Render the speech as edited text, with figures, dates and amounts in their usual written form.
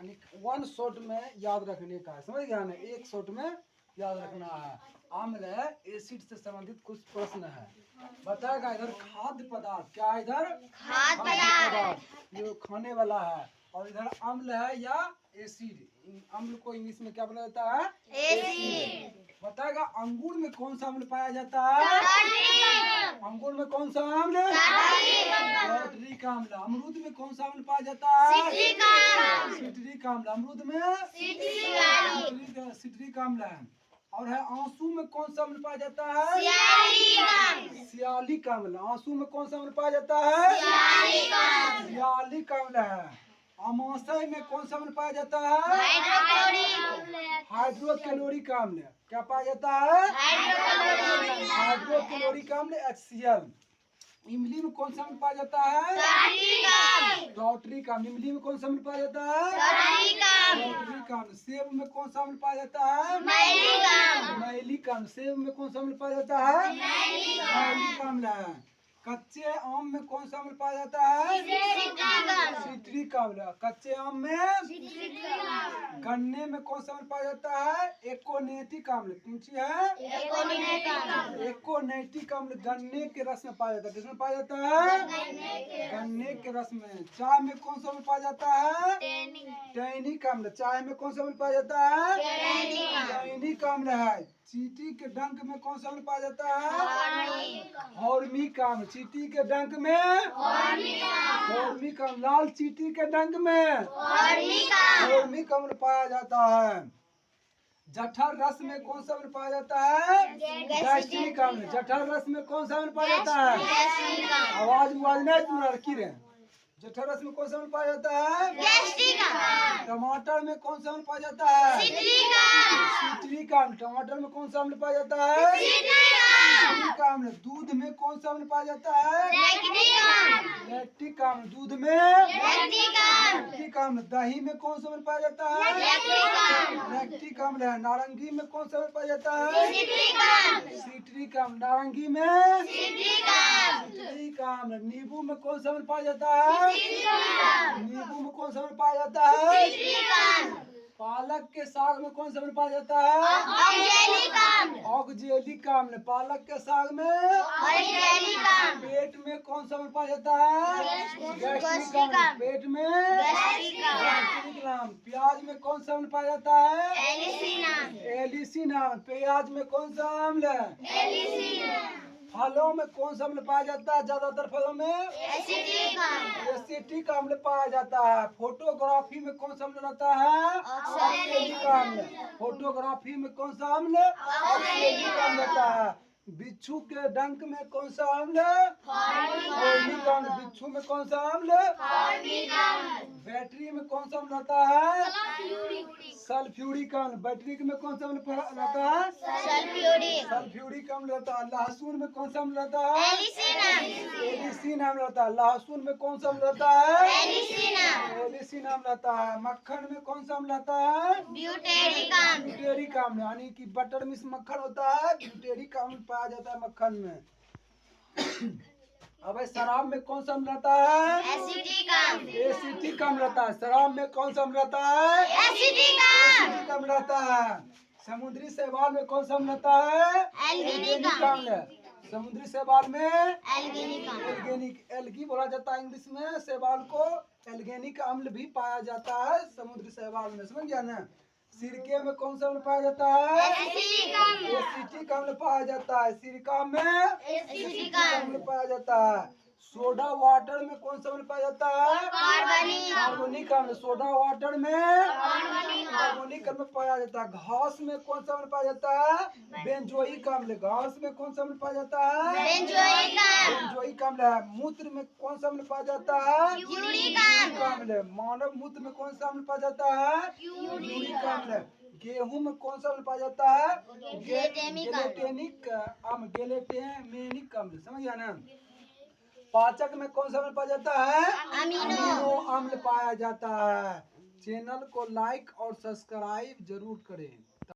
यानी one shot में याद रखने का है, समझ गया ना, एक शॉट में याद रखना है। अम्ल है, एसिड से संबंधित कुछ प्रश्न है, बताएगा। इधर खाद्य पदार्थ, क्या है इधर? खाद्य पदार्थ, जो खाने वाला है। और इधर अम्ल है या एसिड, अम्ल को इंग्लिश में क्या बोला जाता है? एसिड। बताएगा अंगूर में कौन सा अम्ल पाया जाता है? अंगूर में कौन सा अम्ल? टार्ट्रिक अम्ल। अमरूद में कौन सा अम्ल पाया जाता है? सिट्रिक अम्ल। अमरूद में सिट्रिक अम्ल है। और है आंसू में कौन सा अम्ल पाया जाता है? सियालिक अम्ल। आंसू में कौन सा अम्ल पाया जाता है? सियालिक अम्ल है। अमाशय में कौन सा अम्ल पाया जाता है? हाइड्रोक्लोरिक अम्ल। क्या पाया जाता है? हाइड्रोक्लोरिक अम्ल HCl। इमली में कौन सा अम्ल पाया जाता है? टार्ट्रिक अम्ल। इमली में कौन सा अम्ल पाया जाता है? टार्ट्रिक अम्ल। सेब में कौन सा अम्ल पाया जाता है? मैलिक अम्ल। सेब में कौन सा अम्ल पाया जाता है? मैलिक अम्ल है। कच्चे आम में कौन सा अम्ल पाया जाता है? सिट्रिक अम्ल। कच्चे आम में। गन्ने में कौन सा अम्ल पाया जाता है? एकोनेटिक अम्ल। कौन सी है? एकोनेटिक अम्ल गन्ने के रस में पाया जाता है। किसमें पाया जाता है? गन्ने के रस में। चाय में कौन सा अम्ल पाया जाता है? टैनिक अम्ल। चाय में कौन सा अम्ल पाया जाता है? टैनिक अम्ल है। चींटी के डंक में कौन सा अम्ल पाया जाता है? फॉर्मिक अम्ल। चींटी के डंक में फॉर्मिक अम्ल। लाल चींटी के डंक में फॉर्मिक अम्ल पाया जाता है। जठर रस में कौन सा अम्ल पाया जाता है? गैस्ट्रिक अम्ल। जठर रस में कौन सा अम्ल पाया जाता है? आवाज नहीं दूर रखी रहे। जठर रस में कौन सा अम्ल पाया जाता है? टमाटर में कौन सा अम्ल पाया जाता है? सिट्रिक अम्ल। टमाटर में कौन सा अम्ल पाया जाता है? सिट्रिक अम्ल। दूध में कौन सा अम्ल पाया जाता है? लैक्टिक अम्ल। दूध में लैक्टिक अम्ल। दही में कौन सा अम्ल पाया जाता है? लैक्टिक अम्ल है। नारंगी में कौन सा अम्ल पाया जाता है? सिट्रिक अम्ल। नारंगी में सिट्रिक अम्ल। नींबू में कौन सा अम्ल पाया जाता है? नींबू में कौन सा अम्ल पाया जाता है? पालक के साग में कौन सा अम्ल पाया जाता है? ऑक्जेलिक अम्ल। पालक के साग में पेट में कौन सा अम्ल पाया जाता है? गैस्ट्रिक अम्ल। पेट में गैस्ट्रिक अम्ल। प्याज में कौन सा अम्ल पाया जाता है? एलिसिन अम्ल। प्याज में कौन सा अम्ल? फलों में कौन सा अम्ल पाया जाता है? ज्यादातर फलों में एसिटिक अम्ल पाया जाता है। फोटोग्राफी में कौन सा अम्ल रहता है? ऑक्सैलिक अम्ल। फोटोग्राफी में कौन सा अम्ल? ऑक्सैलिक अम्ल रहता है। बिच्छू के डंक में कौन सा अम्ल? फॉर्मिक अम्ल। बिच्छू में कौन सा अम्ल? बैटरी में कौन सा अम्ल रहता है? सल्फ्यूरिक अम्ल। बैटरी में कौन सा अम्ल रहता है? सल्फ्यूरिक अम्ल रहता है। लहसुन में कौन सा अम्ल रहता है? एलिसिन अम्ल रहता है। लहसुन में कौन सा अम्ल रहता है? एलिसिन अम्ल रहता है। मक्खन में कौन सा अम्ल रहता है? ब्यूटेरिक अम्ल। यानी कि बटर मिल्क मक्खन होता है, ब्यूटेरिक अम्ल पाया जाता है मक्खन में। अब शराब में कौन सा अम्ल रहता है? एसिटिक अम्ल रहता है। शराब में कौन सा अम्ल रहता है? एसिटिक अम्ल रहता है। समुद्री शैवाल में कौन सा अम्ल रहता है? एल्गेनिक अम्ल। समुद्री शैवाल में एल्गेनिक, एल्गी बोला जाता है इंग्लिश में। शैवाल को एल्गेनिक अम्ल भी पाया जाता है समुद्री शैवाल में, समझ गया ना। सिरके में कौन सा अम्ल पाया जाता है? एसिटिक अम्ल पाया जाता है। सिरका में एसिटिक अम्ल पाया जाता है। सोडा वाटर में कौन सा अम्ल पाया जाता है? कार्बोनिक अम्ल। सोडा वाटर में कार्बोनिक अम्ल पाया जाता है। घास में कौन सा अम्ल पाया जाता है? बेंजोइक अम्ल। घास में कौन सा अम्ल पाया जाता है? बेंजोइक अम्ल है। मूत्र में कौन सा अम्ल पाया जाता है? यूरिक अम्ल। मानव मूत्र में कौन सा अम्ल पाया जाता है? यूरिक अम्ल। गेहूं में कौन सा अम्ल पाया जाता है? गेलेटेनिक अम्ल। गेलेटेमेनिक अम्ल, समझ गया ना। पाचक में कौन सा अम्ल पाया जाता है? अमीनो अम्ल पाया जाता है। चैनल को लाइक और सब्सक्राइब जरूर करें।